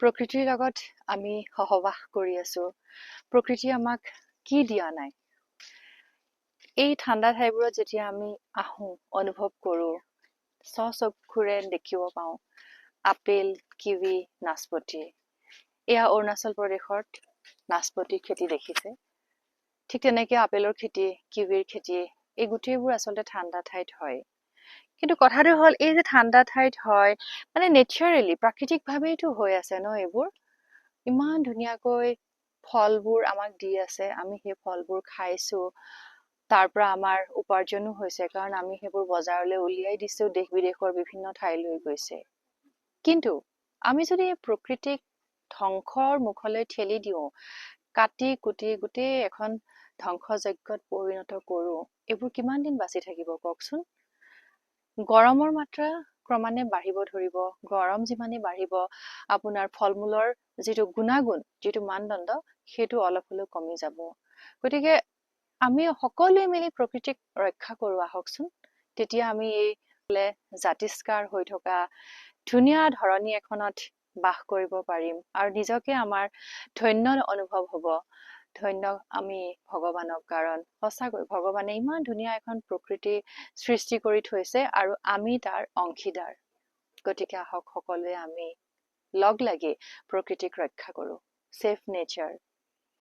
প্ৰকৃতিৰ লগত আমি সহবাস কৰি আছো। প্ৰকৃতিয়ে আমাক কি দিয়া নাই। এই ঠাণ্ডা ঠাইবোৰত যেতিয়া আমি আহোঁ, অনুভৱ কৰোঁ, স্বচক্ষুৰে দেখিব পাওঁ আপেল, কিৱি, নাচপতি। এয়া অৰুণাচল প্ৰদেশত নাচপতিৰ খেতি দেখিছে। ঠিক তেনেকে আপেলৰ খেতি, কিৱিৰ খেতি, এই গোটেইবোৰ আচলতে ঠাণ্ডা ঠাইত হয়। কিন্তু কথাটো হ'ল এই যে ঠাণ্ডা ঠাইত হয় মানে নেচাৰেলি প্ৰাকৃতিকভাৱেইতো হৈ আছে ন এইবোৰ। ইমান ধুনীয়াকৈ ফলবোৰ আমাক দি আছে, আমি সেই ফলবোৰ খাইছো। তাৰ পৰা আমাৰ উপাৰ্জনো হৈছে কাৰণ আমি সেইবোৰ বজাৰলৈ উলিয়াই দিছো, দেশ বিদেশৰ বিভিন্ন ঠাইলৈ গৈছে। কিন্তু আমি যদি প্ৰকৃতিক ধ্বংসৰ মুখলৈ ঠেলি দিওঁ, কাটি কুটি গোটেই এখন ধ্বংসযজ্ঞত পৰিণত কৰো, এইবোৰ কিমান দিন বাচি থাকিব কওকচোন। গৰমৰ মাত্ৰা ক্ৰমান্বয়ে বাঢ়িব ধৰিব। গৰম যিমানেই বাঢ়িব, আপোনাৰ ফল মূলৰ যিটো গুণাগুণ, যিটো মানদণ্ড, সেইটো অলপ হলেও কমি যাব। গতিকে আমি সকলোৱে মিলি প্ৰকৃতিক ৰক্ষা কৰো আহকচোন। তেতিয়া আমি এই জাতিষ্কাৰ হৈ থকা ধুনীয়া ধৰণী এখনত বাস কৰিব পাৰিম আৰু নিজকে আমাৰ ধন্য অনুভৱ হব। ধন্য আমি ভগৱানক, কাৰণ সঁচাকৈ ভগৱানে ইমান ধুনীয়া এখন প্ৰকৃতি সৃষ্টি কৰি থৈছে আৰু আমি তাৰ অংশীদাৰ। গতিকে আহক সকলোৱে আমি লগ লাগি প্ৰকৃতিক ৰক্ষা কৰো। Save nature.